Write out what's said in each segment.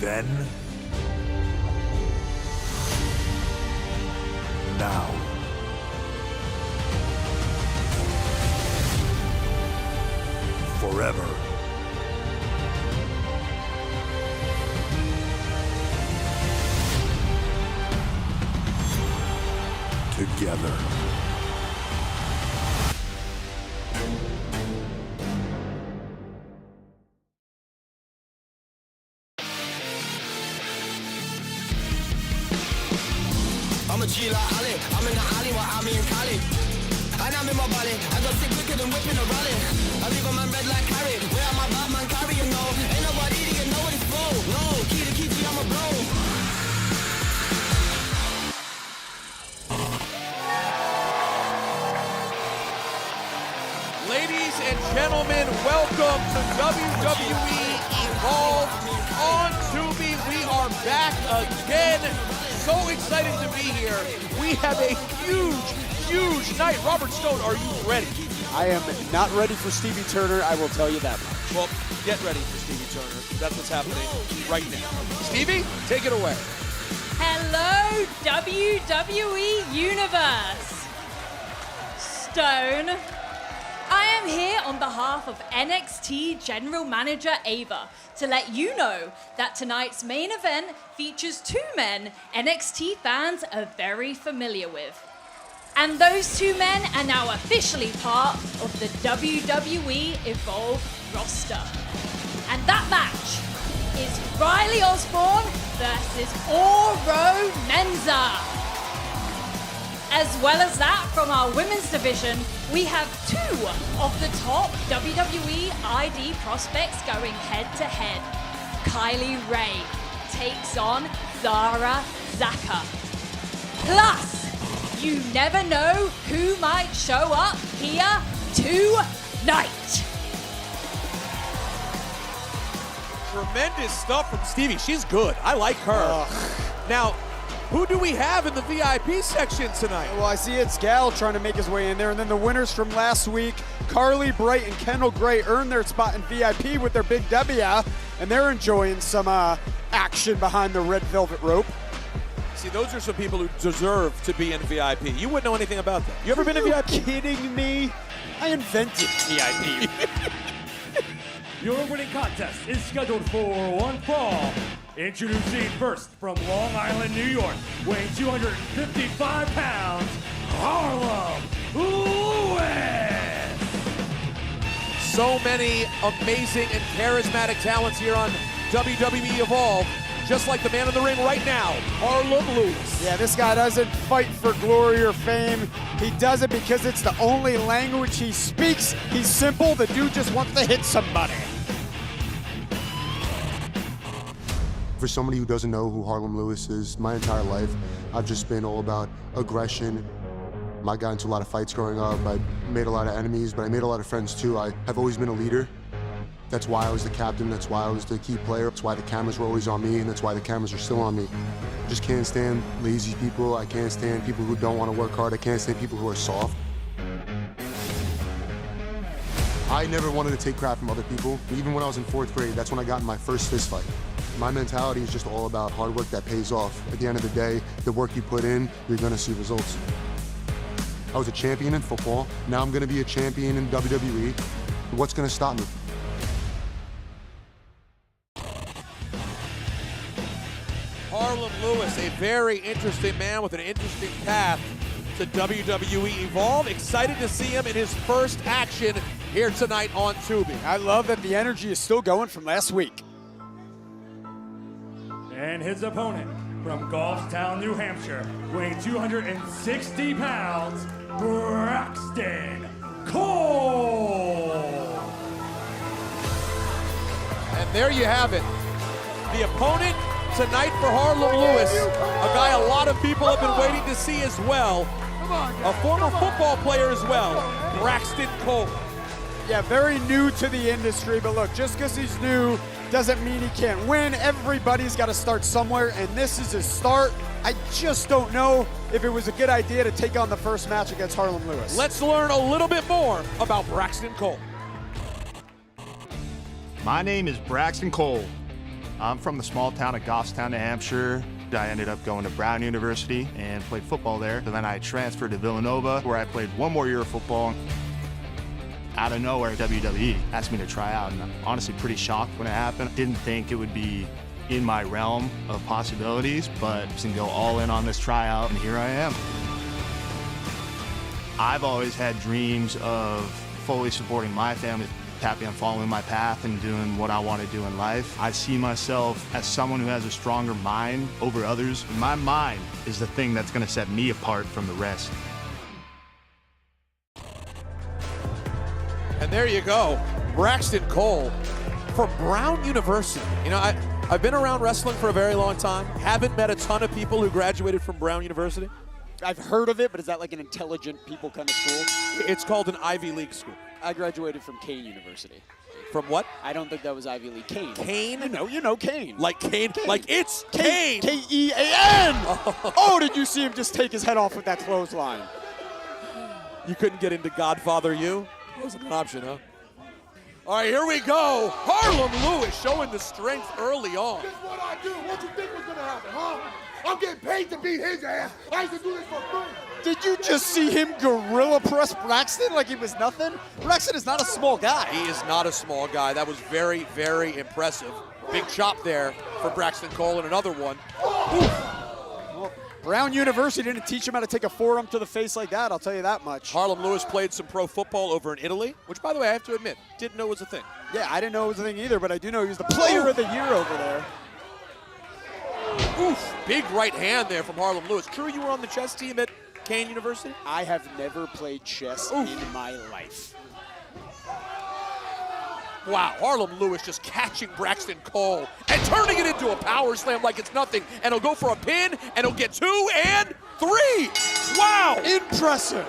Then, now, forever. Together. I'm a G like Ali, I'm in the alley while I'm in Cali. And I'm in my body, I got sick quicker than whipping a rally. I leave a man red like carry, where am I Batman carry, you know? Ain't nobody to get know what it's flow. No, key to Kiki, I'm a blow. Ladies and gentlemen, welcome to WWE Evolve on Tubi. We are back again. So excited to be here. We have a huge night. Robert Stone, are you ready? I am not ready for Stevie Turner, I will tell you that much. Well, get ready for Stevie Turner. That's what's happening right now. Stevie, take it away. Hello, WWE Universe. Stone. I am here on behalf of NXT General Manager Ava to let you know that tonight's main event features two men NXT fans are very familiar with. And those two men are now officially part of the WWE Evolve roster. And that match is Riley Osborne versus Oro Menza. As well as that, from our women's division, we have two of the top WWE ID prospects going head-to-head. Kylie Ray takes on Zara Zaka. Plus, you never know who might show up here tonight. Tremendous stuff from Stevie. She's good. I like her. Now, who do we have in the VIP section tonight? Well, I see it's Gal trying to make his way in there, and then the winners from last week, Carly Bright and Kendall Gray, earned their spot in VIP with their big W, and they're enjoying some action behind the red velvet rope. See, those are some people who deserve to be in VIP. You wouldn't know anything about that. You ever been in VIP? Kidding me? I invented VIP. Your winning contest is scheduled for one fall. Introducing first from Long Island, New York, weighing 255 pounds, Harlem Lewis. So many amazing and charismatic talents here on WWE Evolve. Just like the man in the ring right now, Harlem Lewis. Yeah, this guy doesn't fight for glory or fame. He does it because it's the only language he speaks. He's simple. The dude just wants to hit somebody. For somebody who doesn't know who Harlem Lewis is, my entire life, I've just been all about aggression. I got into a lot of fights growing up. I made a lot of enemies, but I made a lot of friends too. I have always been a leader. That's why I was the captain. That's why I was the key player. That's why the cameras were always on me, and that's why the cameras are still on me. I just can't stand lazy people. I can't stand people who don't want to work hard. I can't stand people who are soft. I never wanted to take crap from other people. Even when I was in 4th grade, that's when I got in my first fist fight. My mentality is just all about hard work that pays off. At the end of the day, the work you put in, you're gonna see results. I was a champion in football. Now I'm gonna be a champion in WWE. What's gonna stop me? Harlem Lewis, a very interesting man with an interesting path to WWE Evolve. Excited to see him in his first action here tonight on Tubi. I love that the energy is still going from last week. And his opponent from Goffstown, New Hampshire, weighing 260 pounds, Braxton Cole. And there you have it. The opponent tonight for Harlem Lewis, a guy a lot of people have been waiting to see as well. A former football player as well, Braxton Cole. Yeah, very new to the industry, but look, just because he's new doesn't mean he can't win. Everybody's got to start somewhere, and this is his start. I just don't know if it was a good idea to take on the first match against Harlem Lewis. Let's learn a little bit more about Braxton Cole. My name is Braxton Cole. I'm from the small town of Goffstown, New Hampshire. I ended up going to Brown University and played football there. So then I transferred to Villanova, where I played one more year of football. Out of nowhere, WWE asked me to try out, and I'm honestly pretty shocked when it happened. Didn't think it would be in my realm of possibilities, but just go all in on this tryout, and here I am. I've always had dreams of fully supporting my family. Happy I'm following my path and doing what I want to do in life. I see myself as someone who has a stronger mind over others. My mind is the thing that's going to set me apart from the rest. And there you go, Braxton Cole from Brown University. You know, I've been around wrestling for a very long time. Haven't met a ton of people who graduated from Brown University. I've heard of it, but is that like an intelligent people kind of school? It's called an Ivy League school. I graduated from Kane University. From what? I don't think that was Ivy League. Kane. Kane? You know Kane. Like Kane? Like it's Kane! K-E-A-N! Oh, did you see him just take his head off with that clothesline? You couldn't get into Godfather U? Wasn't an option, huh? All right, here we go. Harlem Lewis showing the strength early on. This is what I do. What you think was gonna happen, huh? I'm getting paid to beat his ass. I used to do this for free. Did you just see him gorilla press Braxton like he was nothing? Braxton is not a small guy. He is not a small guy. That was very, very impressive. Big chop there for Braxton Cole and another one. Well, Brown University didn't teach him how to take a forearm to the face like that, I'll tell you that much. Harlem Lewis played some pro football over in Italy, which, by the way, I have to admit, didn't know was a thing. Yeah, I didn't know it was a thing either, but I do know he was the player of the year over there. Oof, big right hand there from Harlem Lewis. True, you were on the chess team at Kane University? I have never played chess in my life. Wow, Harlem Lewis just catching Braxton Cole and turning it into a power slam like it's nothing. And he'll go for a pin, and he'll get 2 and 3. Wow! Impressive.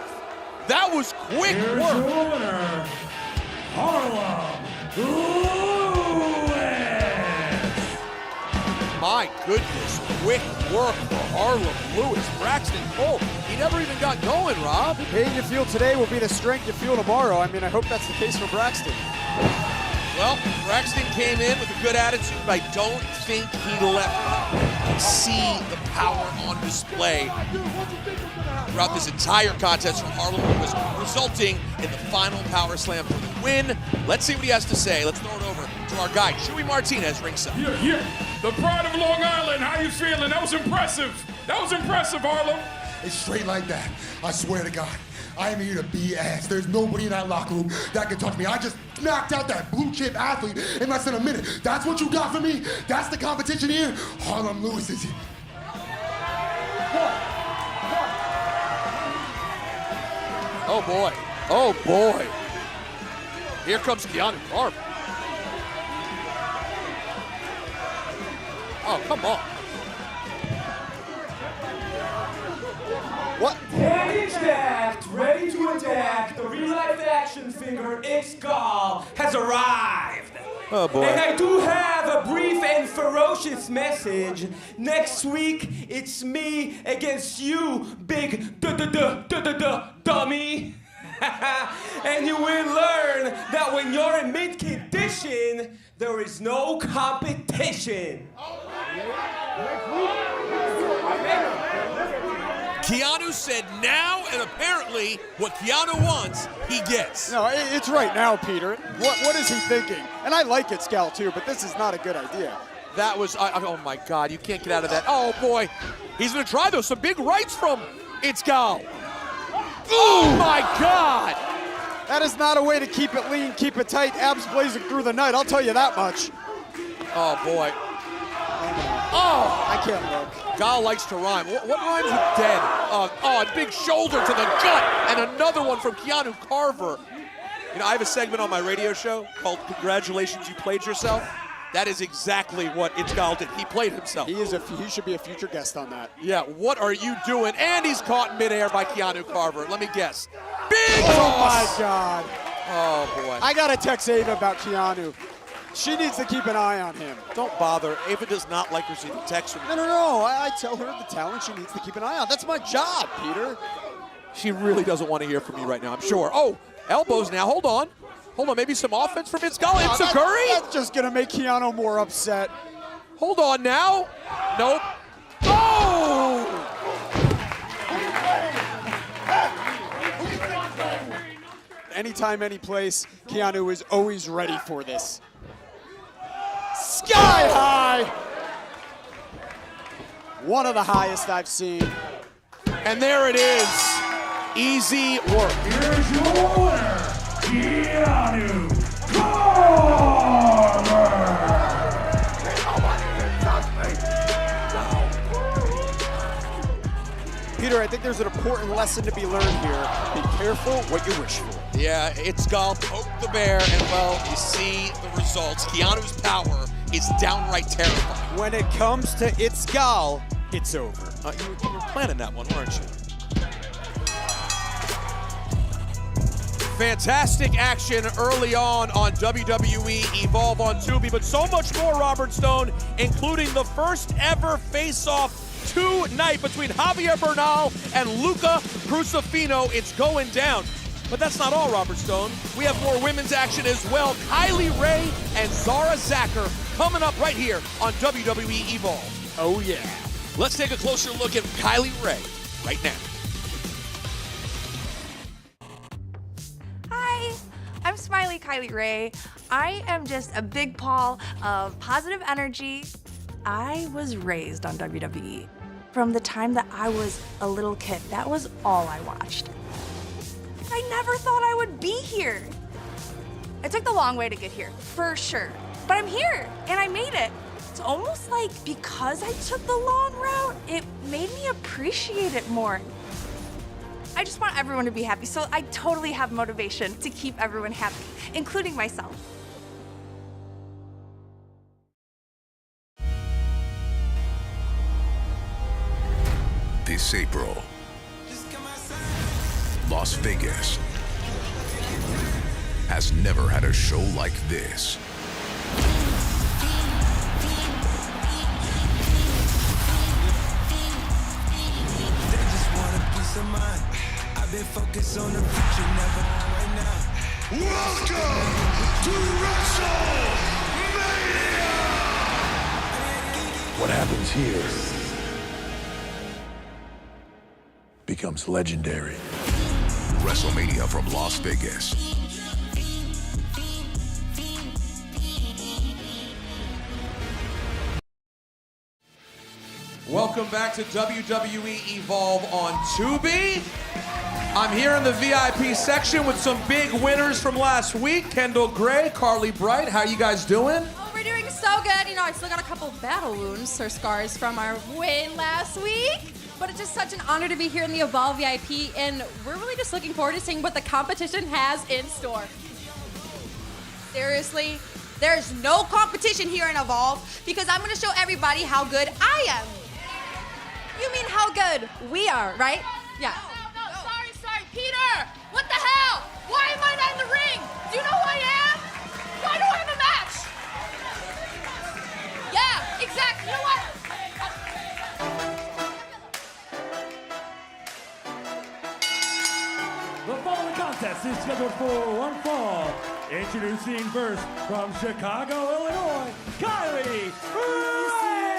That was quick Here's work. your winner, Harlem Lewis. My goodness, quick work for Harlem Lewis. Braxton Cole, he never even got going, Rob. The pain you feel today will be the strength you feel tomorrow. I mean, I hope that's the case for Braxton. Well, Braxton came in with a good attitude, but I don't think he let see the power on display throughout this entire contest from Harlem Lewis, resulting in the final power slam for the win. Let's see what he has to say. Let's throw it over to our guy, Chewy Martinez, ringside. Yeah. The pride of Long Island, how you feeling? That was impressive. That was impressive, Harlem. It's straight like that. I swear to God. I am here to be ass. There's nobody in that locker room that can touch me. I just knocked out that blue chip athlete in less than a minute. That's what you got for me? That's the competition here? Harlem Lewis is it. Oh boy. Oh boy. Here comes Keanu Carver. Oh, come on. What? Danny Jacked, ready to attack. The real-life action figure X-Gall has arrived. Oh boy. And I do have a brief and ferocious message. Next week, it's me against you, big dummy. And you will learn that when you're in mid-condition, there is no competition. Keanu said now, and apparently what Keanu wants, he gets. No, it's right now, Peter. What is he thinking? And I like it, Scal, too, but this is not a good idea. That was, oh my God, you can't get out of that. Oh boy, he's gonna try those. Some big rights from Itzgal. Oh my God! That is not a way to keep it lean, keep it tight, abs blazing through the night, I'll tell you that much. Oh boy. Oh! I can't look. Gal likes to rhyme. What rhymes with dead? A big shoulder to the gut, and another one from Keanu Carver. You know, I have a segment on my radio show called Congratulations, You Played Yourself. That is exactly what Itzgal did. He played himself. He should be a future guest on that. Yeah, what are you doing? And he's caught in midair by Keanu Carver. Let me guess. Big Oh toss! my God. Oh boy. I gotta text Ava about Keanu. She needs to keep an eye on him. Don't bother. Ava does not like receiving texts from you. No. I tell her the talent she needs to keep an eye on. That's my job, Peter. She really doesn't want to hear from me right now, I'm sure. Oh, elbows now. Hold on. Maybe some offense from Itzgal. It's a Curry. That's just gonna make Keanu more upset. Hold on now. Nope. Oh! Anytime, any place, Keanu is always ready for this. Sky high! One of the highest I've seen. And there it is. Easy work. Here's your winner, Keanu Carver. Peter, I think there's an important lesson to be learned here. Be careful what you wish for. Yeah, it's Gall poked the bear, and well, you see the results. Keanu's power is downright terrifying. When it comes to It's Gall, it's over. You were planning that one, weren't you? Fantastic action early on WWE Evolve on Tubi, but so much more, Robert Stone, including the first ever face-off tonight between Javier Bernal and Luca Crucifino. It's going down. But that's not all, Robert Stone. We have more women's action as well. Kylie Rae and Zara Zacher coming up right here on WWE Evolve. Oh, yeah. Let's take a closer look at Kylie Rae right now. Hi, I'm Smiley Kylie Rae. I am just a big ball of positive energy. I was raised on WWE. From the time that I was a little kid, that was all I watched. I never thought I would be here. It took the long way to get here, for sure. But I'm here, and I made it. It's almost like because I took the long route, it made me appreciate it more. I just want everyone to be happy, so I totally have motivation to keep everyone happy, including myself. This April, Las Vegas has never had a show like this. They just want a peace of mind. I've been focused on the future, never on right now. Welcome to WrestleMania! What happens here becomes legendary. WrestleMania from Las Vegas. Welcome back to WWE Evolve on Tubi. I'm here in the VIP section with some big winners from last week. Kendall Gray, Carly Bright, how you guys doing? Oh, we're doing so good. You know, I still got a couple battle wounds or scars from our win last week. But it's just such an honor to be here in the Evolve VIP, and we're really just looking forward to seeing what the competition has in store. Seriously, there's no competition here in Evolve because I'm gonna show everybody how good I am. You mean how good we are, right? Yeah. No, sorry, Peter! What the hell? Why am I not in the ring? Do you know who I am? Why do I have a match? Yeah, exactly. You know what? The following contest is scheduled for one fall. Introducing first from Chicago, Illinois, Kylie Rae!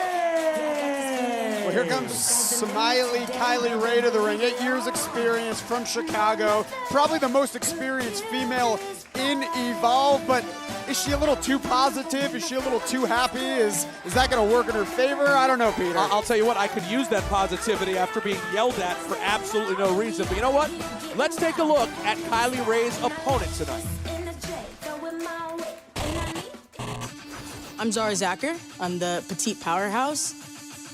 Well, here comes Smiley Kylie Rae to the ring. 8 years experience from Chicago. Probably the most experienced female in Evolve, but is she a little too positive? Is she a little too happy? Is that going to work in her favor? I don't know, Peter. I'll tell you what, I could use that positivity after being yelled at for absolutely no reason. But you know what? Let's take a look at Kylie Rae's opponent tonight. I'm Zara Zacher. I'm the petite powerhouse.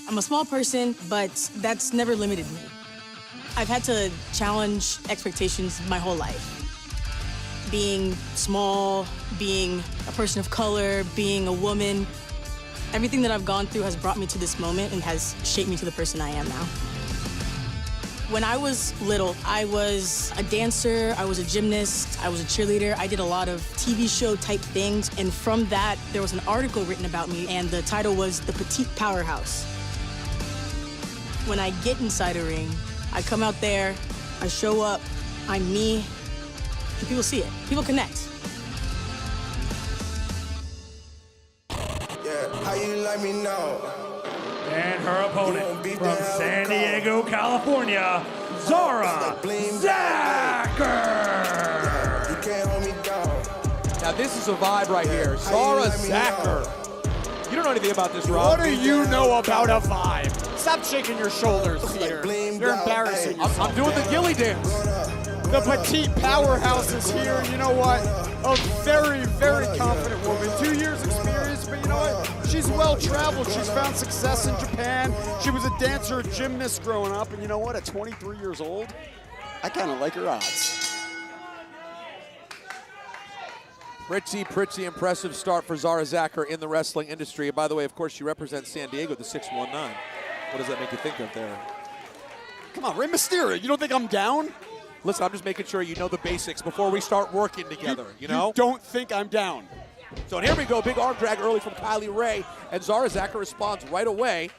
I'm a small person, but that's never limited me. I've had to challenge expectations my whole life. Being small, being a person of color, being a woman, everything that I've gone through has brought me to this moment and has shaped me to the person I am now. When I was little, I was a dancer, I was a gymnast, I was a cheerleader. I did a lot of TV show type things. And from that, there was an article written about me, and the title was The Petite Powerhouse. When I get inside a ring, I come out there, I show up, I'm me, and people see it. People connect. Yeah, how you you like me now. And her opponent from San Diego, California, Zara Zacker. You can't hold me down. Now this is a vibe right here. Zara Zacker. You don't know anything about this, Rob. What do you know about a vibe? Stop shaking your shoulders, Peter. You're embarrassing yourself. I'm doing the ghillie dance. The petite powerhouse is here. You know what? A very, very confident woman. 2 years experience, but you know what? She's well-traveled. She's found success in Japan. She was a dancer, a gymnast growing up, and you know what? At 23 years old, I kind of like her odds. Pretty impressive start for Zara Zacker in the wrestling industry. And by the way, of course, she represents San Diego, the 619. What does that make you think of there? Come on, Rey Mysterio. You don't think I'm down? Listen, I'm just making sure you know the basics before we start working together, you know? You don't think I'm down. So here we go, big arm drag early from Kylie Rae, and Zara Zacker responds right away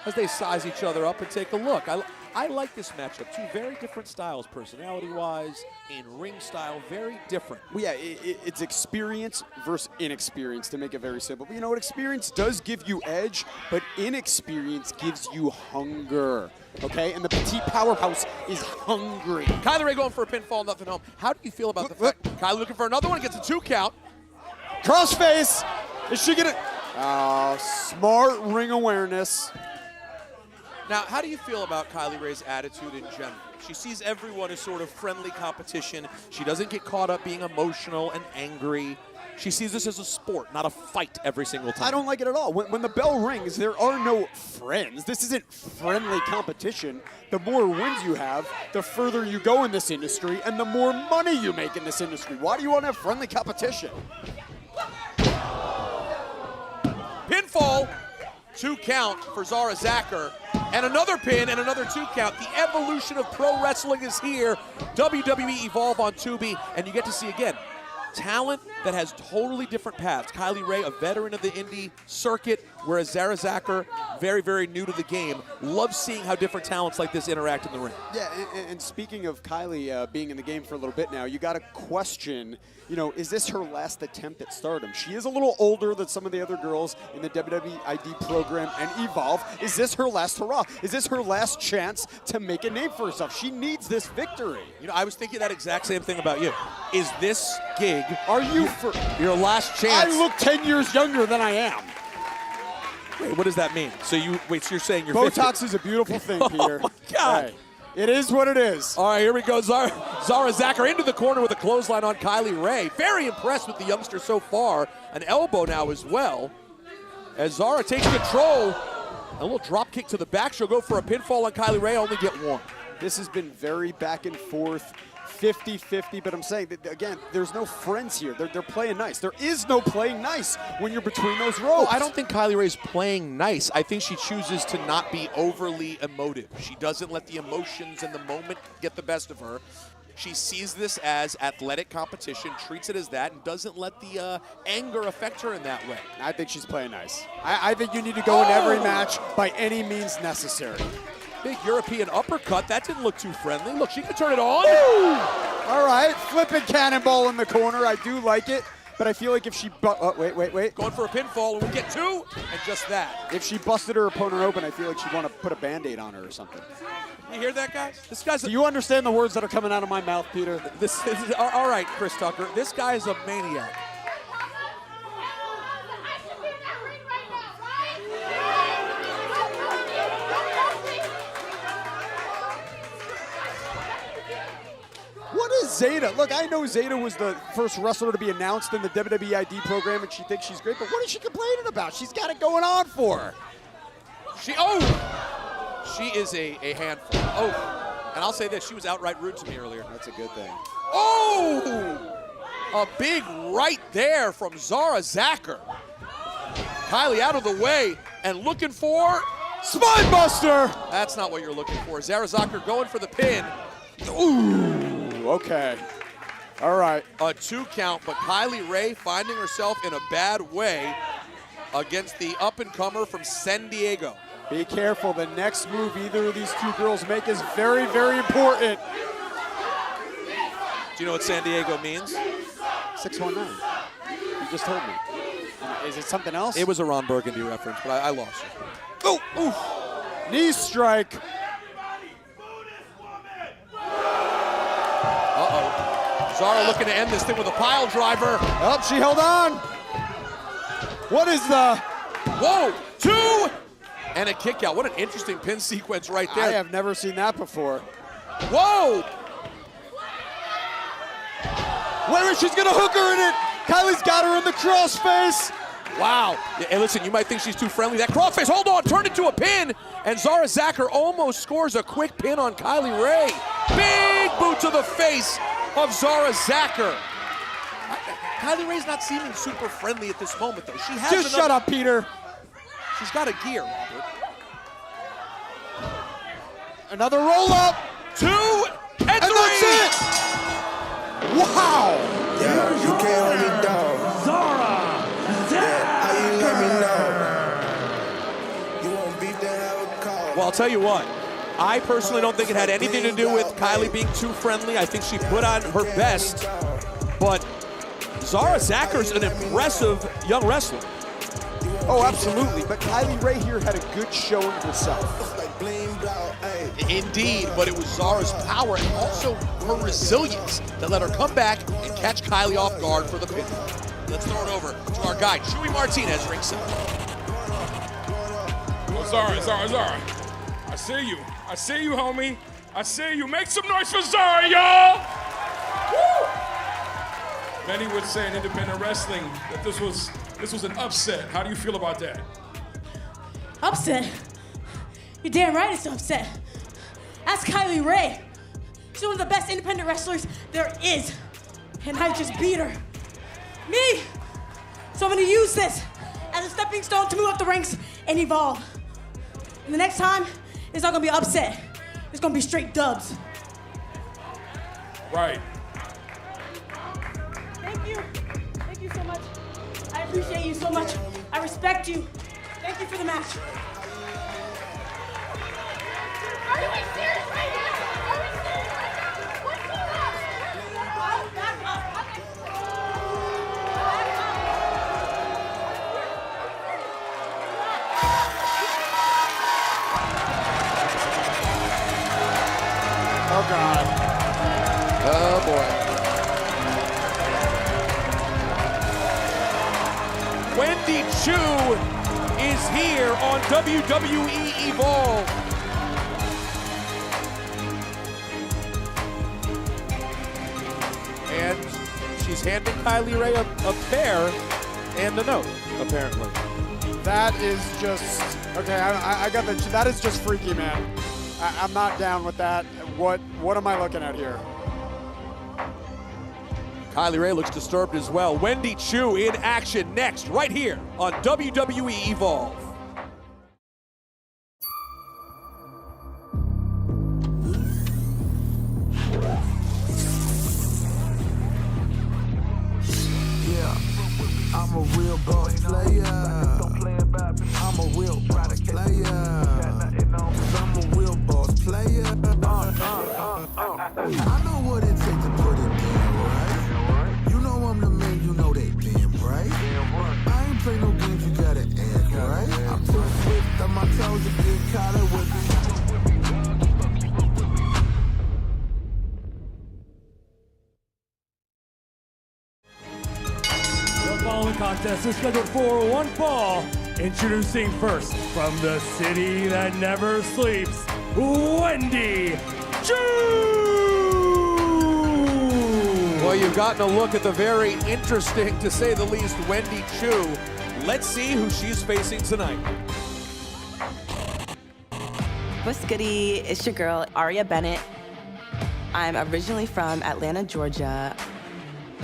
as they size each other up and take a look. I like this matchup. Two very different styles, personality-wise, in ring style, very different. Well, yeah, it's experience versus inexperience, to make it very simple. But you know what? Experience does give you edge, but inexperience gives you hunger. Okay? And the petite powerhouse is hungry. Kylie Rae going for a pinfall, nothing home. How do you feel about the fact Kylie looking for another one, gets a 2 count? Crossface! Is she gonna... Oh, smart ring awareness. Now, how do you feel about Kylie Rae's attitude in general? She sees everyone as sort of friendly competition. She doesn't get caught up being emotional and angry. She sees this as a sport, not a fight every single time. I don't like it at all. When the bell rings, there are no friends. This isn't friendly competition. The more wins you have, the further you go in this industry, and the more money you make in this industry. Why do you want to have friendly competition? Pinfall, 2 count for Zara Zacker. And another pin and another 2 count. The evolution of pro wrestling is here. WWE Evolve on Tubi, and you get to see again talent that has totally different paths. Kylie Rae, a veteran of the indie circuit, whereas Zara Zacker, very, very new to the game. Love seeing how different talents like this interact in the ring. Yeah, and speaking of Kylie being in the game for a little bit now, you got to question, you know, is this her last attempt at stardom? She is a little older than some of the other girls in the WWE ID program and Evolve. Is this her last hurrah? Is this her last chance to make a name for herself? She needs this victory. You know, I was thinking that exact same thing about you. Is this gig Are you for your last chance? I look 10 years younger than I am. Wait, what does that mean? So you're saying you're Botox 50? is a beautiful thing, Peter. Oh my God. Hey, it is what it is. All right, here we go. Zara Zacker into the corner with a clothesline on Kylie Rae. Very impressed with the youngster so far. An elbow now as well. As Zara takes control. A little drop kick to the back. She'll go for a pinfall on Kylie Rae, only get 1. This has been very back and forth, 50-50, but I'm saying that, again, there's no friends here. They're playing nice. There is no playing nice when you're between those ropes. Well, I don't think Kylie Rae's playing nice. I think she chooses to not be overly emotive. She doesn't let the emotions and the moment get the best of her. She sees this as athletic competition, treats it as that, and doesn't let the anger affect her in that way. I think she's playing nice. I think you need to go in every match by any means necessary. Big European uppercut. That didn't look too friendly. Look, she can turn it on. Woo! All right, flipping cannonball in the corner. I do like it, but I feel like if she... wait. Going for a pinfall, and we get 2, and just that. If she busted her opponent open, I feel like she'd want to put a Band-Aid on her or something. You hear that, guys? This guy's... Do you understand the words that are coming out of my mouth, Peter? This is all right, Chris Tucker. This guy is a maniac. What is Zeta? Look, I know Zeta was the first wrestler to be announced in the WWE ID program, and she thinks she's great, but what is she complaining about? She's got it going on for her. She is a handful. Oh, and I'll say this, she was outright rude to me earlier. That's a good thing. Oh! A big right there from Zara Zacker. Kylie out of the way and looking for... Spine Buster! That's not what you're looking for. Zara Zacker going for the pin. Ooh, okay. All right. A 2 count, but Kylie Rae finding herself in a bad way against the up-and-comer from San Diego. Be careful. The next move either of these two girls make is very, very important. Do you know what San Diego means? 619. You just told me. Is it something else? It was a Ron Burgundy reference, but I lost it. Oh, oof. Knee strike. Uh-oh. Zara looking to end this thing with a pile driver. Oh, she held on. What is the... Whoa, 2! And a kick out. What an interesting pin sequence right there. I have never seen that before. Whoa! Where is she's gonna hook her in it? Kylie's got her in the crossface. Wow. And listen, you might think she's too friendly. That crossface, hold on, turned into a pin. And Zara Zacher almost scores a quick pin on Kylie Rae. Big boot to the face of Zara Zacher. Kylie Rae's not seeming super friendly at this moment, though. She has Just shut up, Peter. She's got a gear, Robert. Another roll up. 2 and 3. That's it. Wow. Yeah, you can't hold me down. Zara How you let me know? You won't beat the hell call. Well, I'll tell you what. I personally don't think it had anything to do with Kylie being too friendly. I think she put on her best. But Zara Zacher's an impressive young wrestler. Oh, absolutely. But Kylie Rae here had a good showing herself. Indeed, but it was Zara's power and also her resilience that let her come back and catch Kylie off guard for the pin. Let's throw it over to our guy, Chewy Martinez, ringside. Oh, Zara. I see you. I see you, homie. I see you. Make some noise for Zara, y'all! Woo! Many would say in independent wrestling that this was an upset. How do you feel about that? Upset? You're damn right it's upset. That's Kylie Rae. She's one of the best independent wrestlers there is. And I just beat her. Me! So I'm gonna use this as a stepping stone to move up the ranks and evolve. And the next time, it's not gonna be upset. It's gonna be straight dubs. Right. Thank you. Thank you so much. I appreciate you so much. I respect you. Thank you for the match. Are you serious right now? Are we serious right now? What's going on? Back up. Oh, God. Oh, boy. Wendy Choo is here on WWE Evolve. And she's handing Kylie Rae a pear and a note, apparently. That is just, okay, I got that is just freaky, man. I'm not down with that. What am I looking at here? Kylie Rae looks disturbed as well. Wendy Choo in action next, right here on WWE Evolve. I'm a real boss player. I'm a real boss player. I'm a real boss player. I know what it takes to put it down, right? You know I'm the man, you know that damn right. I ain't play no games, you gotta act right. I'm too swift on my toes to get caught up with me. The following contest is scheduled for one fall. Introducing first, from the city that never sleeps, Wendy Choo! Well, you've gotten a look at the very interesting, to say the least, Wendy Choo. Let's see who she's facing tonight. What's goody? It's your girl, Aria Bennett. I'm originally from Atlanta, Georgia.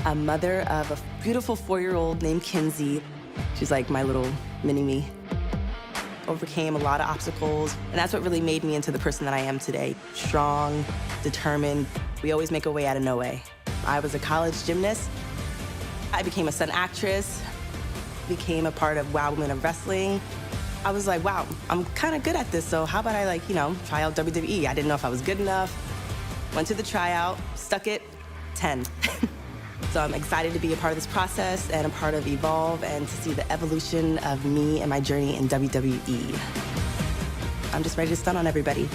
A mother of a beautiful 4-year-old named Kinsey. She's like my little mini-me. Overcame a lot of obstacles, and that's what really made me into the person that I am today. Strong, determined. We always make a way out of no way. I was a college gymnast. I became a stunt actress, became a part of WOW Women of Wrestling. I was like, wow, I'm kind of good at this, so how about I try out WWE? I didn't know if I was good enough. Went to the tryout, stuck it, 10. So I'm excited to be a part of this process and a part of Evolve and to see the evolution of me and my journey in WWE. I'm just ready to stun on everybody.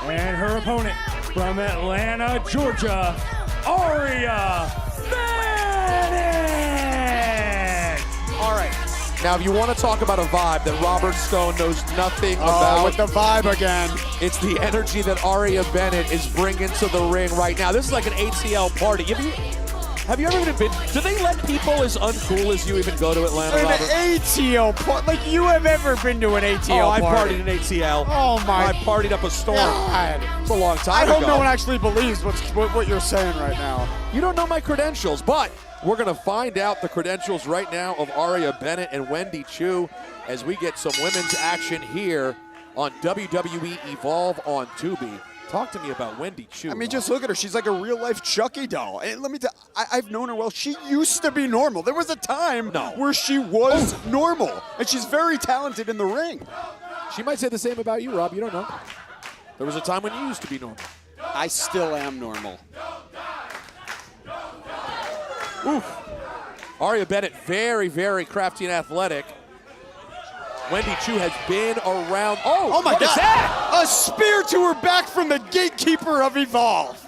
And her opponent from Atlanta, Georgia, Aria Bennett! All right. Now, if you want to talk about a vibe that Robert Stone knows nothing about. With the vibe again. It's the energy that Aria Bennett is bringing to the ring right now. This is like an ATL party. Have you ever even been? Do they let people as uncool as you even go to Atlanta, Robert? An ATL party? Like you have ever been to an ATL I party? partied in ATL. Oh my! I partied up a storm. God. It's a long time I ago. hope no one actually believes what you're saying right now. You don't know my credentials, but we're going to find out the credentials right now of Aria Bennett and Wendy Choo as we get some women's action here on WWE Evolve on Tubi. Talk to me about Wendy Choo. I mean, just look at her. She's like a real-life Chucky doll. And let me tell you, I've known her well. She used to be normal. There was a time where she was normal, and she's very talented in the ring. She might say the same about you, Rob. You don't know. There was a time when you used to be normal. I still am normal. Oof. Aria Bennett, very, very crafty and athletic. Wendy Choo has been around. Oh my what God! is that? A spear to her back from the gatekeeper of Evolve.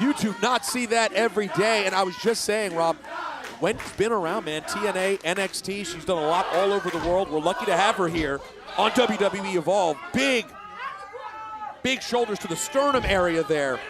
You do not see that every day. And I was just saying, Rob, Wendy's been around, man. TNA, NXT, she's done a lot all over the world. We're lucky to have her here on WWE Evolve. Big shoulders to the sternum area there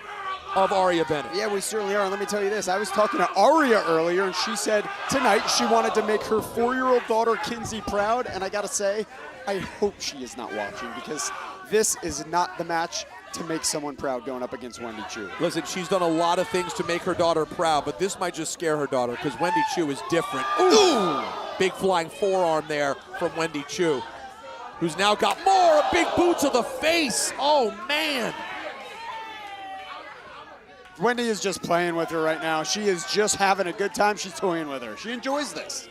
of Aria Bennett. Yeah, we certainly are. And let me tell you this. I was talking to Aria earlier, and she said tonight she wanted to make her 4-year-old daughter, Kinsey, proud. And I got to say, I hope she is not watching, because this is not the match to make someone proud going up against Wendy Choo. Listen, she's done a lot of things to make her daughter proud, but this might just scare her daughter because Wendy Choo is different. Ooh! Big flying forearm there from Wendy Choo, who's now got more big boot to the face. Oh, man. Wendy is just playing with her right now. She is just having a good time. She's toying with her. She enjoys this.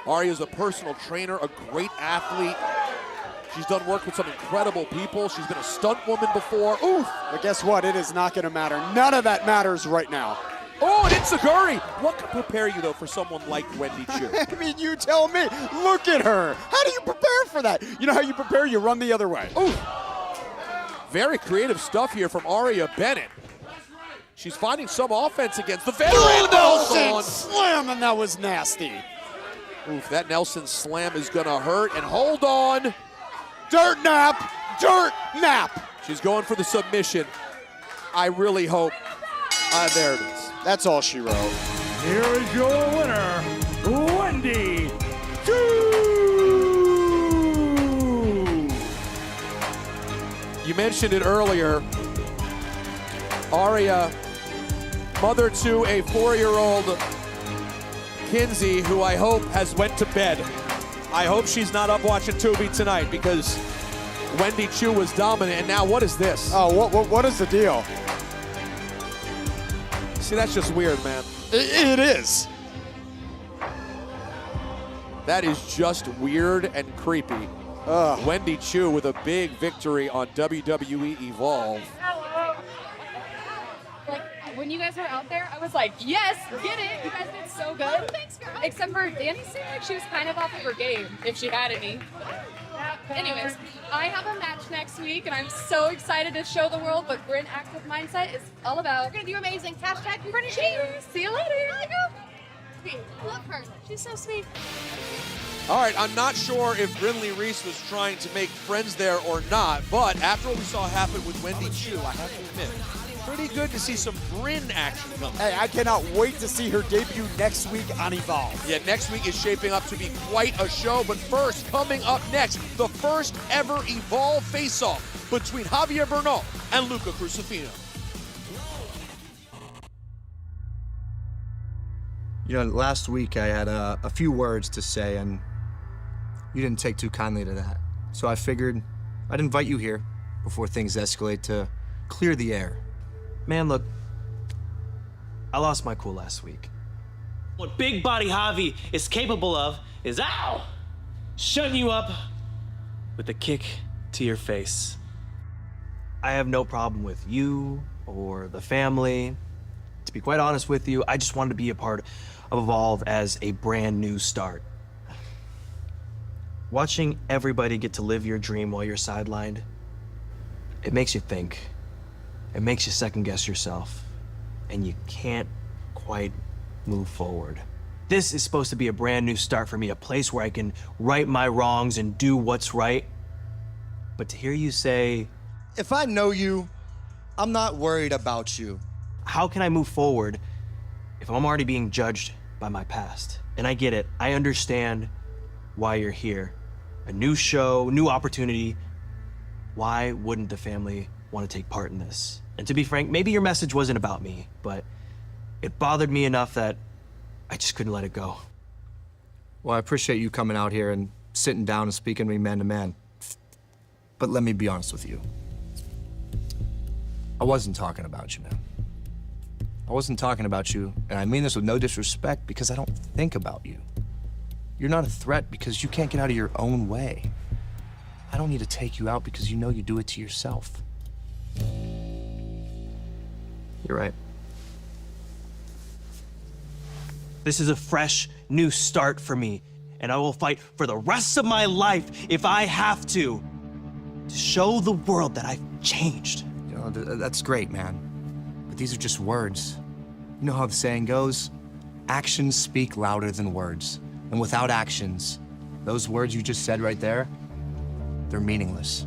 Aria's a personal trainer, a great athlete. She's done work with some incredible people. She's been a stunt woman before. Oof! But guess what? It is not going to matter. None of that matters right now. Oh, and Enziguri! What could prepare you, though, for someone like Wendy Choo? I mean, you tell me. Look at her. How do you prepare for that? You know how you prepare? You run the other way. Ooh! Very creative stuff here from Aria Bennett. She's finding some offense against the veteran. Nelson slam, and that was nasty. Oof, that Nelson slam is going to hurt. And hold on. Dirt nap. Dirt nap. She's going for the submission. I really hope. There it is. That's all she wrote. Here is your winner, Wendy Choo! You mentioned it earlier. Aria, mother to a 4-year-old Kinsey, who I hope has went to bed. I hope she's not up watching Tubi tonight, because Wendy Choo was dominant. And now what is this? Oh, what is the deal? See, that's just weird, man. It is. That is just weird and creepy. Wendy Choo with a big victory on WWE Evolve. When you guys were out there, I was like, yes, get it. You guys did so good. Thanks, girl. Except for Danny seemed like she was kind of off of her game, if she had any. Anyways, I have a match next week, and I'm so excited to show the world what Grit Active Mindset is all about. You're going to do amazing. Hashtag Cheers. See you later. Sweet. Love her. She's so sweet. All right, I'm not sure if Brinley Reese was trying to make friends there or not, but after what we saw happen with Wendy Choo, I have to admit, pretty good to see some Bryn action coming. Hey, I cannot wait to see her debut next week on Evolve. Yeah, next week is shaping up to be quite a show, but first, coming up next, the first ever Evolve face-off between Javier Bernal and Luca Crucifino. You know, last week I had a few words to say, and you didn't take too kindly to that. So I figured I'd invite you here before things escalate to clear the air. Man, look, I lost my cool last week. What Big Body Javi is capable of is, ow, shutting you up with a kick to your face. I have no problem with you or the family. To be quite honest with you, I just wanted to be a part of Evolve as a brand new start. Watching everybody get to live your dream while you're sidelined, it makes you think. It makes you second guess yourself, and you can't quite move forward. This is supposed to be a brand new start for me, a place where I can right my wrongs and do what's right. But to hear you say, If I know you, I'm not worried about you. How can I move forward if I'm already being judged by my past? And I get it. I understand why you're here. A new show, new opportunity. Why wouldn't the family want to take part in this? And to be frank, maybe your message wasn't about me, but it bothered me enough that I just couldn't let it go. Well, I appreciate you coming out here and sitting down and speaking to me man to man. But let me be honest with you. I wasn't talking about you, man. I wasn't talking about you, and I mean this with no disrespect because I don't think about you. You're not a threat because you can't get out of your own way. I don't need to take you out because you know you do it to yourself. You're right. This is a fresh, new start for me, and I will fight for the rest of my life if I have to show the world that I've changed. You know, that's great, man. But these are just words. You know how the saying goes? Actions speak louder than words. And without actions, those words you just said right there, they're meaningless.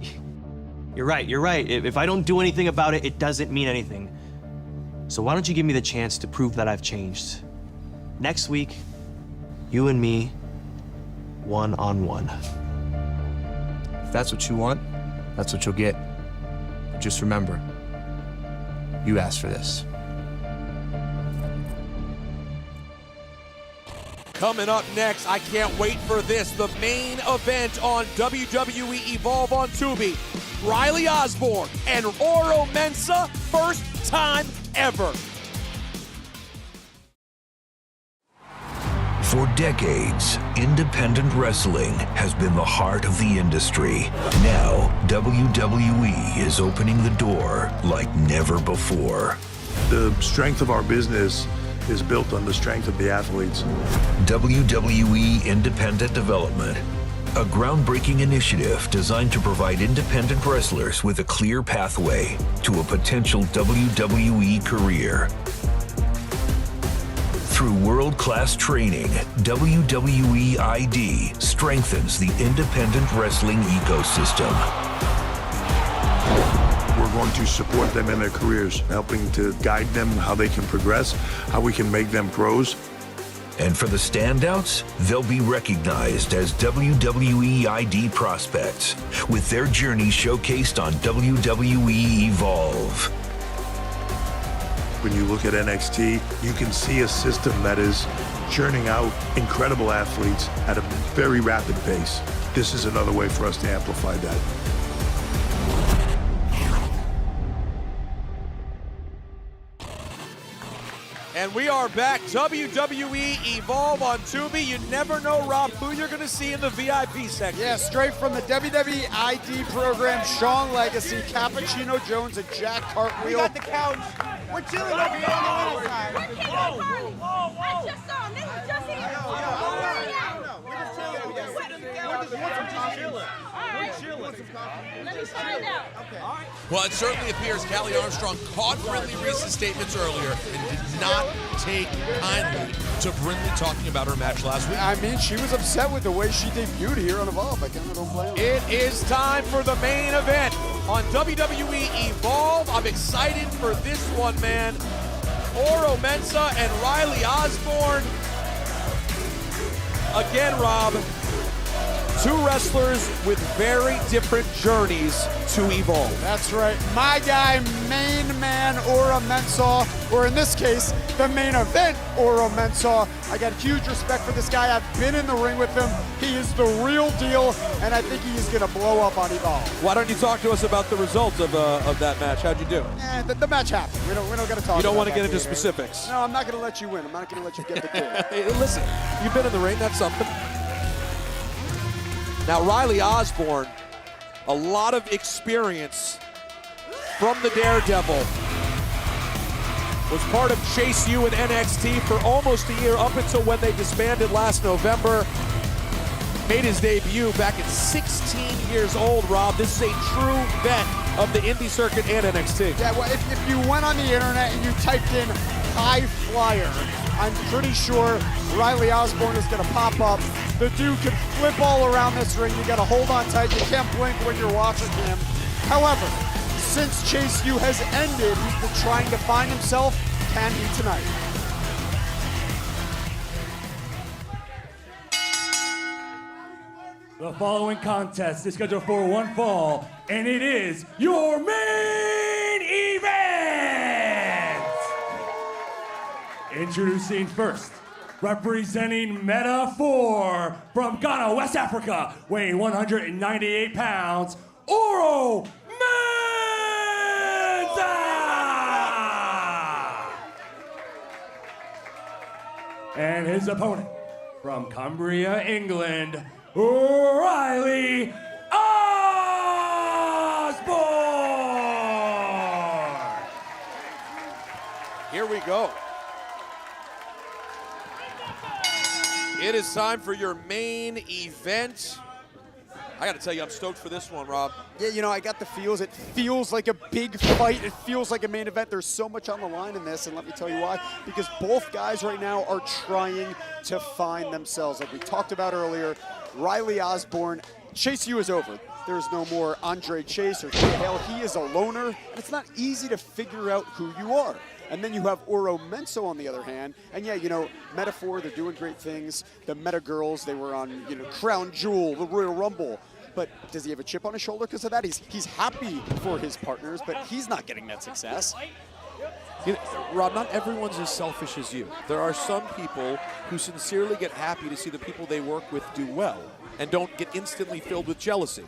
You're right, you're right. If I don't do anything about it, it doesn't mean anything. So why don't you give me the chance to prove that I've changed? Next week, you and me, one-on-one. If that's what you want, that's what you'll get. But just remember, you asked for this. Coming up next, I can't wait for this, the main event on WWE Evolve on Tubi. Riley Osborne and Oro Mensah, first time ever. For decades, independent wrestling has been the heart of the industry. Now, WWE is opening the door like never before. The strength of our business is built on the strength of the athletes. WWE Independent Development, a groundbreaking initiative designed to provide independent wrestlers with a clear pathway to a potential WWE career. Through world-class training, WWE ID strengthens the independent wrestling ecosystem. We're going to support them in their careers, helping to guide them how they can progress, how we can make them pros. And for the standouts, they'll be recognized as WWE ID prospects, with their journey showcased on WWE Evolve. When you look at NXT, you can see a system that is churning out incredible athletes at a very rapid pace. This is another way for us to amplify that. And we are back, WWE Evolve on Tubi. You never know, Rob, who you're going to see in the VIP section. Yeah, straight from the WWE ID program, Sean Legacy, Cappuccino Jones, and Jack Cartwheel. We got the couch. We're chilling over here on the other side. We're King of Carly. I just saw him. They were just here. Let me find out. Okay. All right. Well, it certainly appears Callie Armstrong caught Brindley Reese's statements earlier and did not take kindly to Brindley talking about her match last week. I mean, she was upset with the way she debuted here on Evolve. I kind of don't blame her. It is time for the main event on WWE Evolve. I'm excited for this one, man. Oro Mensah and Riley Osborne. Again, Rob, two wrestlers with very different journeys to Evolve. That's right. My guy, main man, Oro Mensah, or in this case, the main event, Oro Mensah. I got huge respect for this guy. I've been in the ring with him. He is the real deal, and I think he is going to blow up on Evolve. Why don't you talk to us about the results of that match? How'd you do? The match happened. We don't got to talk about it. You don't want to get into specifics? No, I'm not going to let you win. I'm not going to let you get the kill. Hey, listen, you've been in the ring. That's something. Now, Riley Osborne a lot of experience from the Daredevil. Was part of Chase U in NXT for almost a year, up until when they disbanded last November. Made his debut back at 16 years old, Rob. This is a true vet of the indie circuit and NXT. Yeah, well, if you went on the internet and you typed in high flyer, I'm pretty sure Riley Osborne is going to pop up. The dude can flip all around this ring. You got to hold on tight. You can't blink when you're watching him. However, since Chase U has ended, he's been trying to find himself. Can he tonight? The following contest is scheduled for one fall, and it is your main event! Introducing first, representing Meta 4 from Ghana, West Africa, weighing 198 pounds, Oro Mensah! And his opponent, from Cumbria, England, Riley Osborne! Here we go. It is time for your main event. I got to tell you, I'm stoked for this one, Rob. Yeah, you know, I got the feels. It feels like a big fight. It feels like a main event. There's so much on the line in this, and let me tell you why. Because both guys right now are trying to find themselves. Like we talked about earlier, Riley Osborne, Chase U is over. There's no more Andre Chase or Hale. He is a loner, and it's not easy to figure out who you are. And then you have Oro Mensah on the other hand. And yeah, you know, Meta 4, they're doing great things. The Meta Girls, they were on, you know, Crown Jewel, the Royal Rumble. But does he have a chip on his shoulder because of that? He's happy for his partners, but he's not getting that success. You know, Rob, not everyone's as selfish as you. There are some people who sincerely get happy to see the people they work with do well and don't get instantly filled with jealousy.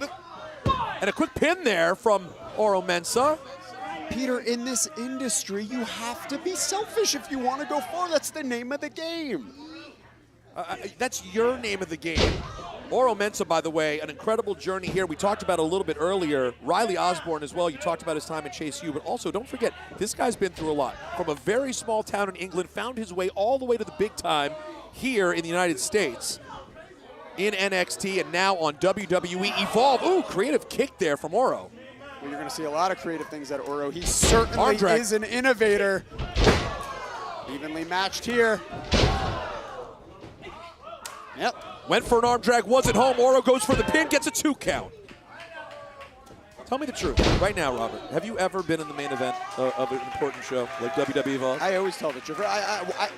And a quick pin there from Oro Mensah. Peter, in this industry, you have to be selfish if you want to go far. That's the name of the game. That's your name of the game. Oro Mensah, by the way, an incredible journey here. We talked about a little bit earlier. Riley Osborne as well. You talked about his time in Chase U, but also don't forget, this guy's been through a lot. From a very small town in England, found his way all the way to the big time here in the United States in NXT and now on WWE Evolve. Ooh, creative kick there from Oro. Well, you're going to see a lot of creative things at Oro. He certainly is an innovator. Evenly matched here. Yep. Went for an arm drag, wasn't home. Oro goes for the pin, gets a 2 count. Tell me the truth right now, Robert. Have you ever been in the main event of an important show like WWE Evolve? I always tell the truth.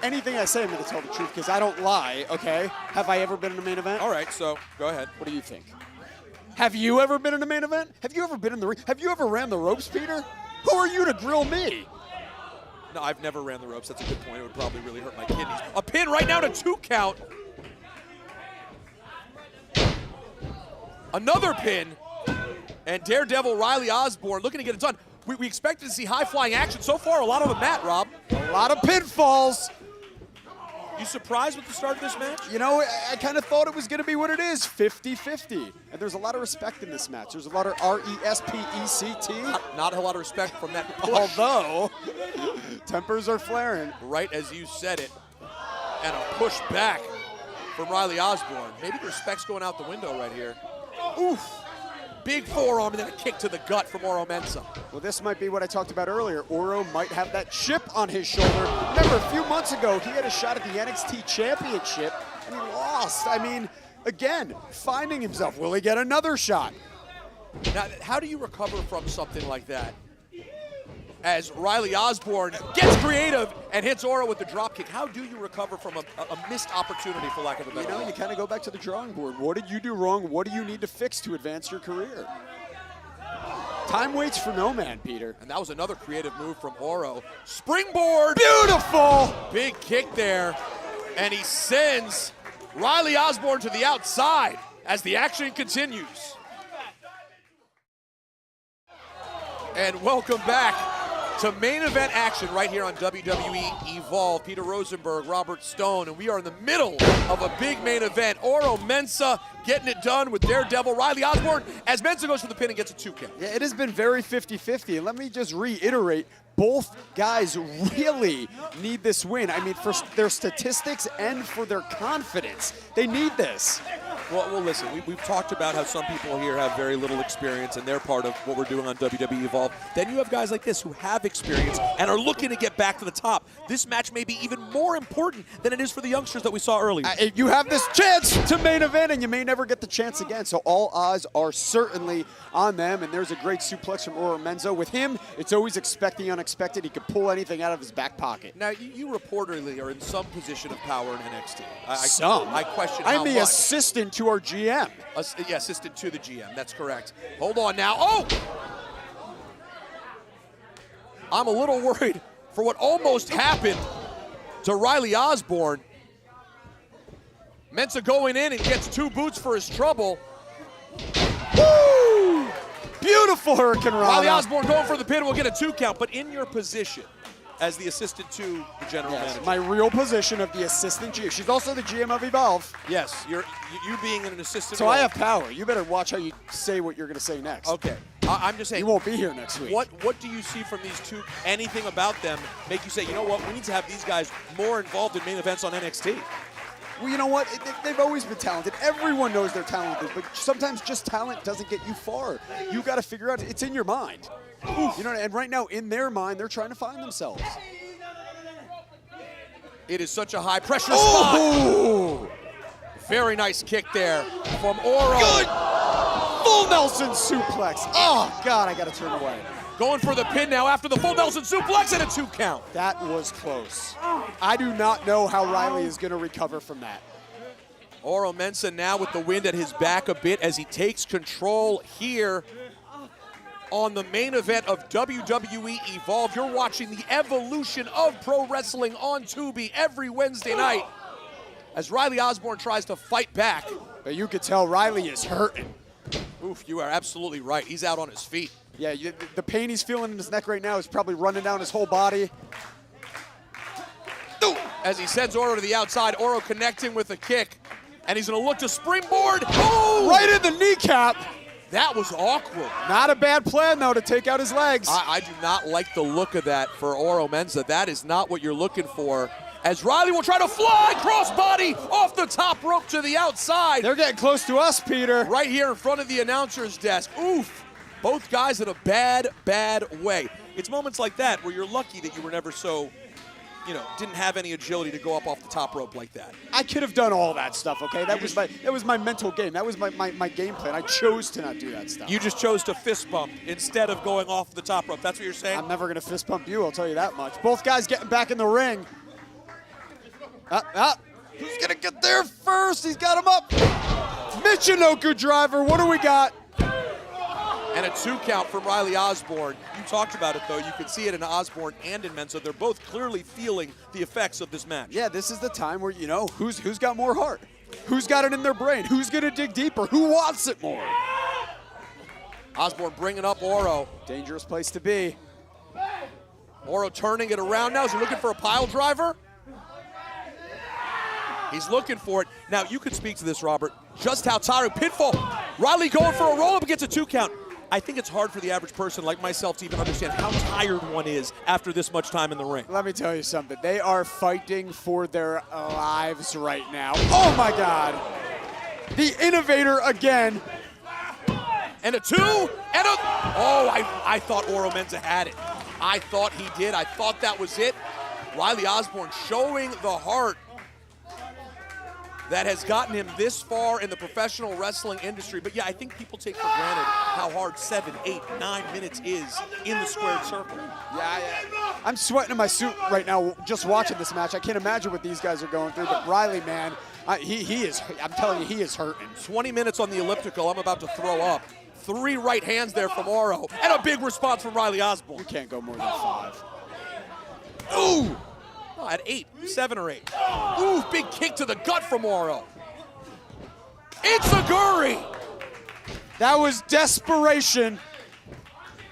Anything I say, I'm going to tell the truth because I don't lie, okay? Have I ever been in a main event? All right, so go ahead. What do you think? Have you ever been in a main event? Have you ever been in the ring? Have you ever ran the ropes, Peter? Who are you to grill me? No, I've never ran the ropes. That's a good point. It would probably really hurt my kidneys. A pin right now to 2 count. Another pin. And Daredevil Riley Osborne looking to get it done. We expected to see high-flying action. So far, a lot on the mat, Rob. A lot of pinfalls. You surprised with the start of this match? You know, I kind of thought it was going to be what it is, 50-50. And there's a lot of respect in this match. There's a lot of R-E-S-P-E-C-T. Not a lot of respect from that push. Although, tempers are flaring. Right as you said it. And a push back from Riley Osborne. Maybe the respect's going out the window right here. Oof. Big forearm and then a kick to the gut from Oro Mensah. Well, this might be what I talked about earlier. Oro might have that chip on his shoulder. Remember, a few months ago, he had a shot at the NXT Championship, and he lost. I mean, again, finding himself. Will he get another shot? Now, how do you recover from something like that? As Riley Osborne gets creative and hits Oro with the drop kick. How do you recover from a missed opportunity, for lack of a better word? You know, you kind of go back to the drawing board. What did you do wrong? What do you need to fix to advance your career? Time waits for no man, Peter. And that was another creative move from Oro. Springboard! Beautiful! Big kick there. And he sends Riley Osborne to the outside as the action continues. And welcome back to main event action right here on WWE Evolve. Peter Rosenberg, Robert Stone, and we are in the middle of a big main event. Oro Mensah getting it done with Daredevil Riley Osborne as Mensah goes for the pin and gets a 2 count. Yeah, it has been very 50-50, and let me just reiterate, both guys really need this win. I mean, for their statistics and for their confidence, they need this. Well, listen, we've talked about how some people here have very little experience and they're part of what we're doing on WWE Evolve. Then you have guys like this who have experience and are looking to get back to the top. This match may be even more important than it is for the youngsters that we saw earlier. You have this chance to main event and you may never get the chance again, so all eyes are certainly on them, and there's a great suplex from Oro Mensah. With him, it's always expecting unexpected. He could pull anything out of his back pocket. Now, you reportedly are in some position of power in NXT. I question how I'm the much. assistant to our GM. Yeah, assistant to the GM. That's correct. Hold on now. Oh! I'm a little worried for what almost happened to Riley Osborne. Mensah going in and gets 2 boots for his trouble. Woo! Beautiful Hurricane Rana. Riley Osborne going for the pin will get a 2 count, but in your position as the assistant to the general manager. My real position of the assistant GM. She's also the GM of Evolve. Yes, you being an assistant. So role. I have power. You better watch how you say what you're going to say next. Okay. I'm just saying. You won't be here next week. What do you see from these two? Anything about them make you say, you know what, we need to have these guys more involved in main events on NXT? Well, you know what? They've always been talented. Everyone knows they're talented, but sometimes just talent doesn't get you far. You got to figure out it's in your mind. You know, and right now in their mind, they're trying to find themselves. It is such a high pressure spot. Very nice kick there from Oro. Good. Full Nelson suplex. Oh God, I got to turn away. Going for the pin now after the full Nelson suplex and a 2 count. That was close. I do not know how Riley is going to recover from that. Oro Mensah now with the wind at his back a bit as he takes control here on the main event of WWE Evolve. You're watching the evolution of pro wrestling on Tubi every Wednesday night as Riley Osborne tries to fight back. But you could tell Riley is hurting. Oof, you are absolutely right. He's out on his feet. Yeah, the pain he's feeling in his neck right now is probably running down his whole body. As he sends Oro to the outside, Oro connecting with a kick, and he's going to look to springboard. Oh! Right in the kneecap. That was awkward. Not a bad plan, though, to take out his legs. I do not like the look of that for Oro Mensah. That is not what you're looking for. As Riley will try to fly crossbody off the top rope to the outside. They're getting close to us, Peter. Right here in front of the announcer's desk. Oof. Both guys in a bad, bad way. It's moments like that where you're lucky that you were never so, didn't have any agility to go up off the top rope like that. I could have done all that stuff, okay? That was my mental game. That was my game plan. I chose to not do that stuff. You just chose to fist bump instead of going off the top rope. That's what you're saying? I'm never going to fist bump you, I'll tell you that much. Both guys getting back in the ring. Who's going to get there first? He's got him up. Michinoku driver, what do we got? And a 2 count from Riley Osborne. You talked about it, though. You can see it in Osborne and in Mensah. They're both clearly feeling the effects of this match. Yeah, this is the time where, who's got more heart? Who's got it in their brain? Who's going to dig deeper? Who wants it more? Osborne bringing up Oro. Dangerous place to be. Oro turning it around now. Is he looking for a pile driver? He's looking for it. Now, you could speak to this, Robert. Just how tired. Pinfall. Riley going for a roll-up, gets a 2 count. I think it's hard for the average person like myself to even understand how tired one is after this much time in the ring. Let me tell you something. They are fighting for their lives right now. Oh, my God. The Innovator again. And a 2, and a... Oh, I thought Oro Mensah had it. I thought he did. I thought that was it. Riley Osborne showing the heart that has gotten him this far in the professional wrestling industry. But yeah, I think people take for granted how hard 7, 8, 9 minutes is in the squared circle. Yeah. I'm sweating in my suit right now just watching this match. I can't imagine what these guys are going through. But Riley, man, he is, I'm telling you, he is hurting. 20 minutes on the elliptical. I'm about to throw up. 3 right hands there from Oro. And a big response from Riley Osborne. You can't go more than 5. Ooh! Oh, at 8, 7 or 8. Ooh, big kick to the gut from Oro. It's a Guri. That was desperation.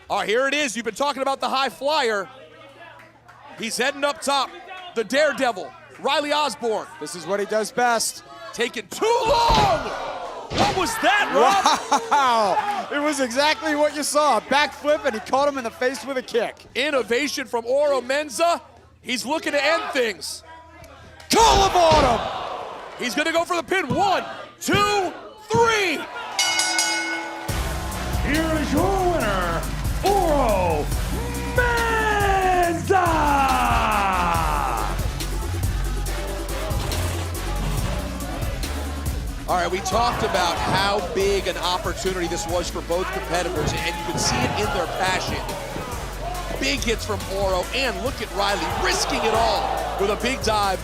All right, here it is. You've been talking about the high flyer. He's heading up top. The daredevil, Riley Osborne. This is what he does best. Taking too long. What was that, Rob? Wow. It was exactly what you saw. A backflip, and he caught him in the face with a kick. Innovation from Oro Menza. He's looking to end things. Collarbone him. He's going to go for the pin. 1, 2, 3. Here is your winner, Oro Menza! All right, we talked about how big an opportunity this was for both competitors, and you can see it in their passion. Big hits from Oro, and look at Riley risking it all with a big dive.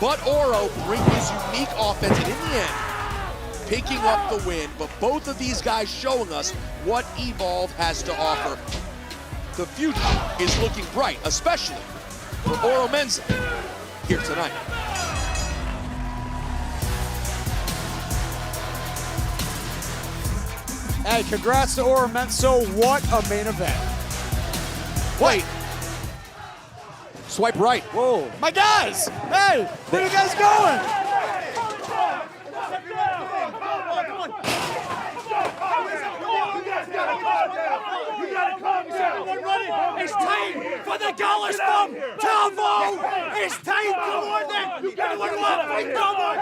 But Oro bring his unique offense, and in the end, picking up the win. But both of these guys showing us what Evolve has to offer. The future is looking bright, especially for Oro Menza here tonight. Hey, congrats to Oro Menza. What a main event. Wait. Swipe right. Whoa. My guys! Hey, where are you guys going? It's time for the dollars from Tavo! It's time for more than you gotta win one. Come on,